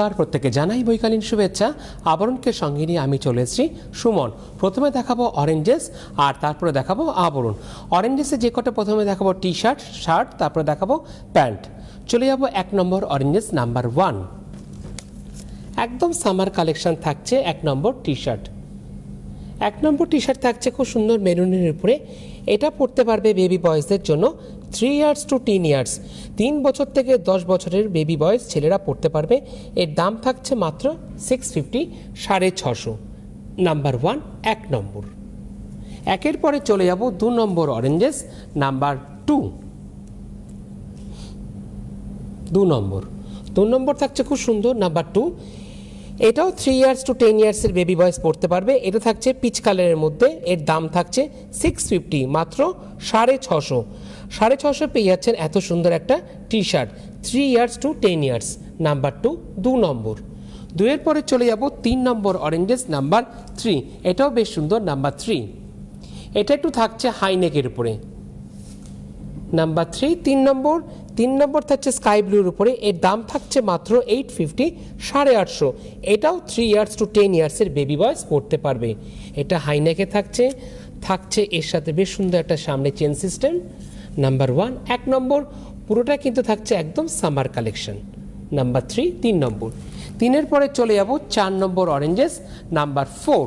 তার প্রত্যেকে জানাই বৈকালীন শুভেচ্ছা। আবরণকে সঙ্গে নিয়ে আমি চলে এসেছি সুমন। প্রথমে দেখাবো অরেঞ্জেস আর তারপরে দেখাবো আবরণ। অরেঞ্জেসে যে কটা প্রথমে দেখাবো টি শার্ট, তারপরে দেখাবো প্যান্ট। চলে যাবো 1 নম্বর অরেঞ্জেস নাম্বার 1। একদম সামার কালেকশন থাকছে 1 নম্বর টি শার্ট। 1 নম্বর টি শার্ট থাকছে খুব সুন্দর মেরুনের উপরে। এটা পরতে পারবে বেবি বয়েজদের জন্য 3 ইয়ার্স টু 10 ইয়ার্স, 3 বছর থেকে 10 বছরের বেবি বয়েজ ছেলেরা পরতে পারবে। এর দাম থাকছে মাত্র 650, 650। নাম্বার 1 1 নম্বর। একের পরে চলে যাব 2 নম্বর অরেঞ্জেস নাম্বার 2। 2 নম্বর থাকছে খুব সুন্দর নাম্বার 2। এটাও 3 ইয়ার্স টু 10 ইয়ার্সের বেবি বয়েজ পড়তে পারবে। এটা থাকছে পিচ কালারের মধ্যে। এর দাম থাকছে 650, মাত্র 650। 650 পেয়ে যাচ্ছেন এত সুন্দর একটা T shirt 3 years to 10 years. Number 2 number. 2 পরে চলে যাব 3 নম্বর অরেঞ্জেস নাম্বার 3। এটাও বেশ সুন্দর নাম্বার 3। এটা একটু থাকছে হাইনেকের উপরে। নাম্বার 3 3 নম্বর থাকছে স্কাই ব্লুর উপরে। এর দাম থাকছে মাত্র 850, 850। এটাও 3 ইয়ার্স টু 10 ইয়ার্সের বেবি বয়েজ পড়তে পারবে। এটা হাইনেকে থাকছে এর সাথে বেশ সুন্দর একটা সামনে চেন সিস্টেম। নাম্বার 1 নম্বর। পুরোটা কিন্তু থাকছে একদম সামার কালেকশন। নাম্বার 3 নম্বর। 3 পরে চলে যাব 4 নম্বর অরেঞ্জেস নাম্বার 4।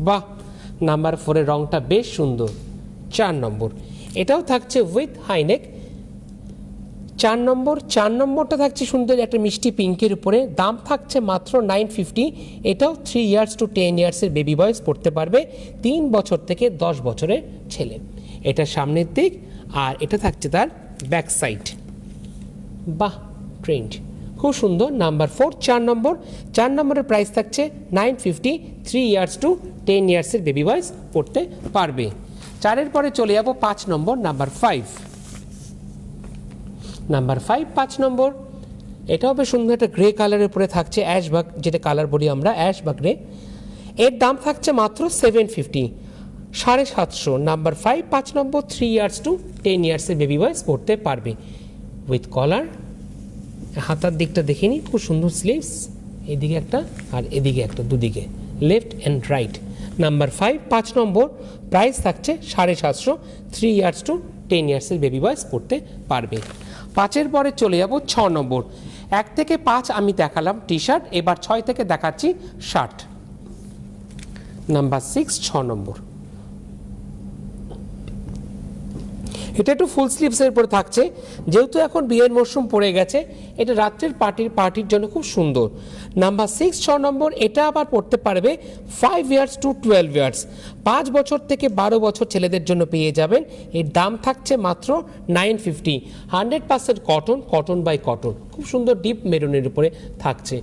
বাহ, নাম্বার 4 রংটা বেশ সুন্দর। 4 নম্বর। এটাও থাকছে উইথ হাইনেক। 4 নম্বরটা থাকছে সুন্দর একটা মিষ্টি পিঙ্কের উপরে। দাম থাকছে মাত্র 950। এটাও 3 ইয়ার্স টু 10 ইয়ার্সের বেবি বয়েজ পড়তে পারবে, 3 বছর থেকে 10 বছরের ছেলে। এটা সামনের দিক আর এটা থাকছে তার ব্যাক সাইড। বাহ, ট্রেন্ড খুব সুন্দর। নাম্বার 4 4 নম্বরের প্রাইস থাকছে 950, 3 ইয়ার্স টু 10 ইয়ার্সের বেবি বয়েজ পড়তে পারবে। 4 পরে চলে যাব 5 নম্বর নাম্বার 5। নাম্বার 5 নম্বর। এটাও বেশ সুন্দর একটা গ্রে কালারের উপরে থাকছে, অ্যাশ বা যেটা কালার বলি আমরা, অ্যাশ বা গ্রে। এর দাম থাকছে মাত্র 750, 750। Number 5 number. 3 years to 10 ইয়ার্সের baby boys পড়তে পারবে উইথ কলার। হাতার দিকটা দেখে নিই, খুব সুন্দর স্লিভস, এদিকে একটা আর এদিকে একটা, দুদিকে left and right. Number 5 number. Price থাকছে 750, 3 ইয়ার্স টু 10 ইয়ার্সের বেবি বয়েজ পড়তে পারবে। 5 পরে চলে যাব 6 নম্বর। 1 থেকে 5 আমি দেখালাম টি শার্ট, এবার 6 থেকে দেখাচ্ছি শার্ট। নাম্বার 6 নম্বর। এটা একটু ফুল স্লিভসের উপরে থাকছে, যেহেতু এখন বিয়ের মরশুম পড়ে গেছে, এটা রাত্রের পার্টির জন্য খুব সুন্দর। নাম্বার 6 নম্বর। এটা আবার পড়তে পারবে 5 ইয়ার্স টু 12 ইয়ার্স, 5 বছর থেকে 12 বছর ছেলেদের জন্য পেয়ে যাবেন। এর দাম থাকছে মাত্র 950, 100% কটন বাই কটন। খুব সুন্দর ডিপ মেরুনের উপরে থাকছে।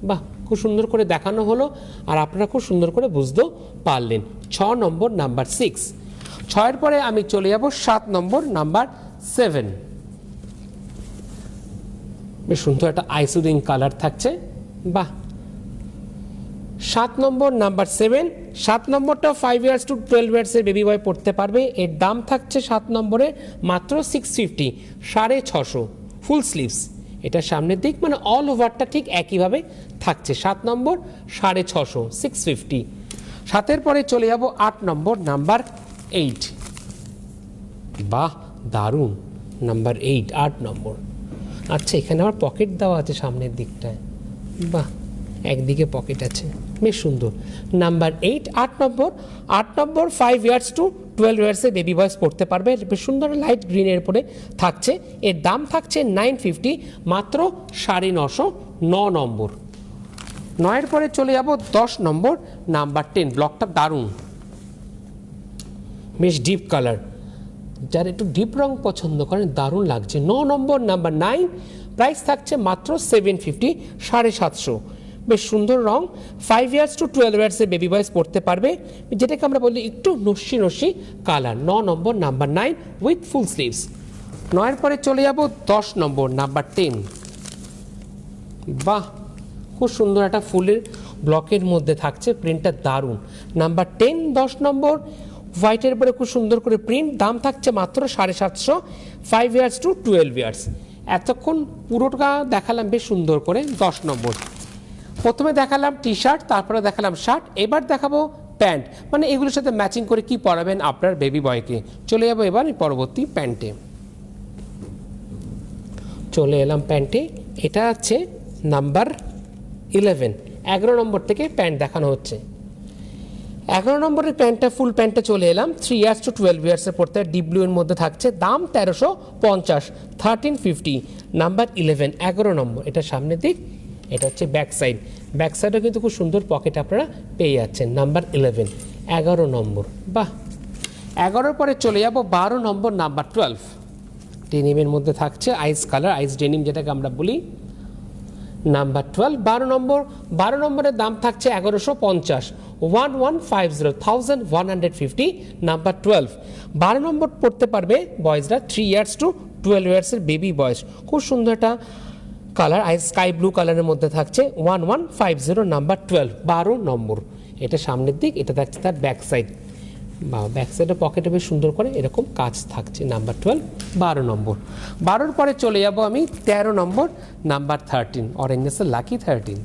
বাহ, খুব সুন্দর করে দেখানো হলো আর আপনারা খুব সুন্দর করে বুঝতেও পারলেন। 6 নম্বর নাম্বার 6। 6 পরে আমি চলে যাব 7 নম্বর নাম্বার 7। বেশ সুন্দর একটা আইসুদিং কালার থাকছে। বাহ, 7 নম্বর নাম্বার 7। 7 নম্বরটা 5 ইয়ার্স টু 12 ইয়ার্সের বেবি বয় পড়তে পারবে। এর দাম থাকছে 7 নম্বরে মাত্র 650, 650। ফুল স্লিভস। এটা সামনের দিক মানে অল ওভারটা ঠিক একইভাবে থাকছে। 7 নম্বর 650, 650। 7 পরে চলে যাব 8 নম্বর নাম্বার 8। বাহ, দারুণ। নাম্বার 8 নম্বর। আচ্ছা, এখানে আবার পকেট দেওয়া আছে সামনের দিকটায়। বাহ, একদিকে পকেট আছে, বেশ সুন্দর। Number 8 number. 8 number 5 years to 12 ইয়ার্সের বেবি বয়েজ পড়তে পারবে। বেশ সুন্দর লাইট গ্রিনের উপরে থাকছে। এর দাম থাকছে 950, মাত্র 950। 9 নম্বর। 9 পরে চলে যাব 10 নম্বর নাম্বার 10। ব্লকটা দারুণ, বেশ ডিপ কালার। যারা একটু ডিপ রং পছন্দ করেন দারুণ লাগছে। 9 নম্বর নাম্বার 9। প্রাইস থাকছে মাত্র 750, 750। বেশ সুন্দর রং। 5 ইয়ার্স টু 12 ইয়ার্সের বেবি বয়েজ পড়তে পারবে, যেটাকে আমরা বলি একটু নস্যি colour. 9 number number 9 with full sleeves. 9 পরে চলে যাব 10 নম্বর নাম্বার 10। বাহ, খুব সুন্দর একটা ফুলের ব্লকের মধ্যে থাকছে, প্রিন্টটা দারুণ। নাম্বার 10 10 নম্বর। হোয়াইটের উপরে খুব সুন্দর করে প্রিন্ট। দাম থাকছে মাত্র 750, 5 ইয়ার্স টু 12 ইয়ার্স। এতক্ষণ পুরোটা দেখালাম বেশ সুন্দর করে। 10 নম্বর প্রথমে দেখালাম টি শার্ট, তারপরে দেখালাম শার্ট, এবার দেখাবো প্যান্ট, মানে এগুলোর সাথে ম্যাচিং করে কি পরাবেন আপনার বেবি বয়কে। চলে যাবো এবার পরবর্তী প্যান্টে। চলে এলাম প্যান্টে, এটা আছে নাম্বার 11, 11 নম্বর থেকে প্যান্ট দেখানো হচ্ছে। 11 নম্বরের প্যান্টটা ফুল প্যান্টে চলে এলাম। 3 ইয়ার্স টু 12 ইয়ার্সের পড়তে ডিপ ব্লু এর মধ্যে থাকছে, দাম 1350, 1350, নাম্বার 11, 11 নম্বর। এটা সামনের দিক, এটা হচ্ছে ব্যাক সাইড। ব্যাক সাইডও কিন্তু খুব সুন্দর পকেট আপনারা পেয়ে যাচ্ছেন। নাম্বার 11, 11 নম্বর। বাহ, 11 পরে চলে যাব 12 নম্বর, নাম্বার 12। ডেনিমের মধ্যে থাকছে আইস কালার, আইস ডেনিম যেটাকে আমরা বলি। নাম্বার 12, 12 নম্বর। 12 নম্বরের দাম থাকছে 1150, 1150, 1150, নাম্বার 12। 12 নম্বর পড়তে পারবে বয়েজরা 3 ইয়ার্স টু 12 ইয়ার্সের বেবি বয়েজ। খুব সুন্দর একটা কালার, আইস স্কাই ব্লু কালারের মধ্যে থাকছে, 1150, নাম্বার 12, 12 নম্বর। এটা সামনের দিক, এটা থাকছে তার ব্যাক সাইড। বা ব্যাক সাইডের পকেটে বেশ সুন্দর করে এরকম কাজ থাকছে। নাম্বার 12, 12 নম্বর। 12-র পরে চলে যাব আমি 13 নম্বর, নাম্বার 13, অরেঞ্জ লাকি 13।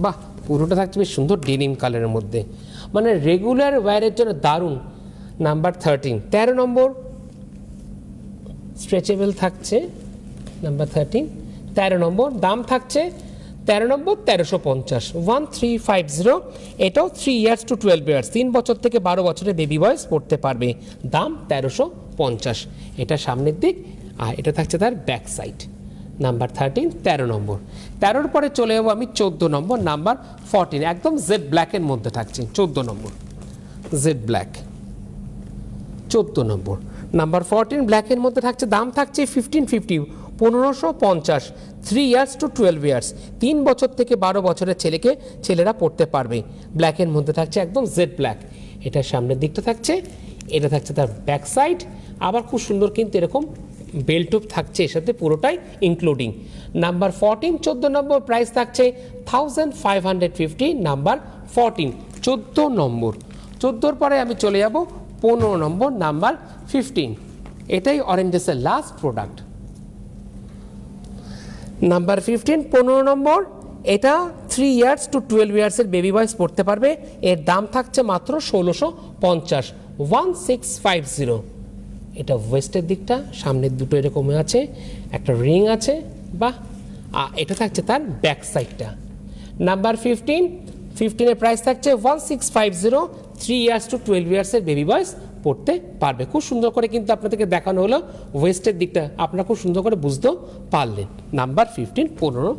বাহ, পুরোটা থাকছে বেশ সুন্দর ডেনিম কালারের মধ্যে, মানে রেগুলার ওয়্যারের জন্য দারুণ। নাম্বার 13, 13 নম্বর, স্ট্রেচেবল থাকছে। নাম্বার 13, 13 নম্বর। দাম থাকছে 13 নম্বর 1350, 1350। এটাও 3 ইয়ার্স টু 12 ইয়ার্স, 3 বছর থেকে 12 বছরের বেবি বয়স পড়তে পারবে, দাম 1350। এটা সামনের দিক, আর এটা থাকছে তার ব্যাক সাইড। নাম্বার 13, 13 নম্বর। 13-র পরে চলে যাবো আমি 14 নম্বর, নাম্বার 14, একদম জেড ব্ল্যাকের মধ্যে থাকছে। 14 নম্বর, জেড ব্ল্যাক, 14 নম্বর। নাম্বার 14 ব্ল্যাকের মধ্যে থাকছে, দাম থাকছে 1550, 1550, 3 ইয়ার্স টু 12 ইয়ার্স, 3 বছর থেকে 12 বছরের ছেলেরা পড়তে পারবে। ব্ল্যাকের মধ্যে থাকছে একদম জেড ব্ল্যাক। এটার সামনের দিকটা থাকছে, এটা থাকছে তার ব্যাক সাইড। আবার খুব সুন্দর কিন্তু এরকম বেল্টও থাকছে এর সাথে, পুরোটাই ইনক্লুডিং। নাম্বার 14, 14 নম্বর, প্রাইস থাকছে 1550, নাম্বার 14, 14 নম্বর। 14-র পরে আমি চলে যাব 15 নম্বর, নাম্বার 15। এটাই অরেঞ্জেসের লাস্ট প্রোডাক্ট। নাম্বার 15, 15 নম্বর। এটা 3 ইয়ার্স টু 12 ইয়ার্সের বেবি বয়স পড়তে পারবে। এর দাম থাকছে মাত্র 1650, 1650। এটা ওয়েস্টের দিকটা, সামনের দুটো এরকম আছে, একটা রিং আছে। বাহ, এটা থাকছে তার ব্যাক সাইডটা। নাম্বার 15, 15-এর প্রাইস থাকছে 1650, 3 ইয়ার্স টু 12 ইয়ার্সের বেবি বয়স পড়তে পারবে। খুব সুন্দর করে কিন্তু আপনাদেরকে দেখানো হলো ওয়েস্টের দিকটা, আপনারা খুব সুন্দর করে বুঝতেও পারলেন। নাম্বার 15, 15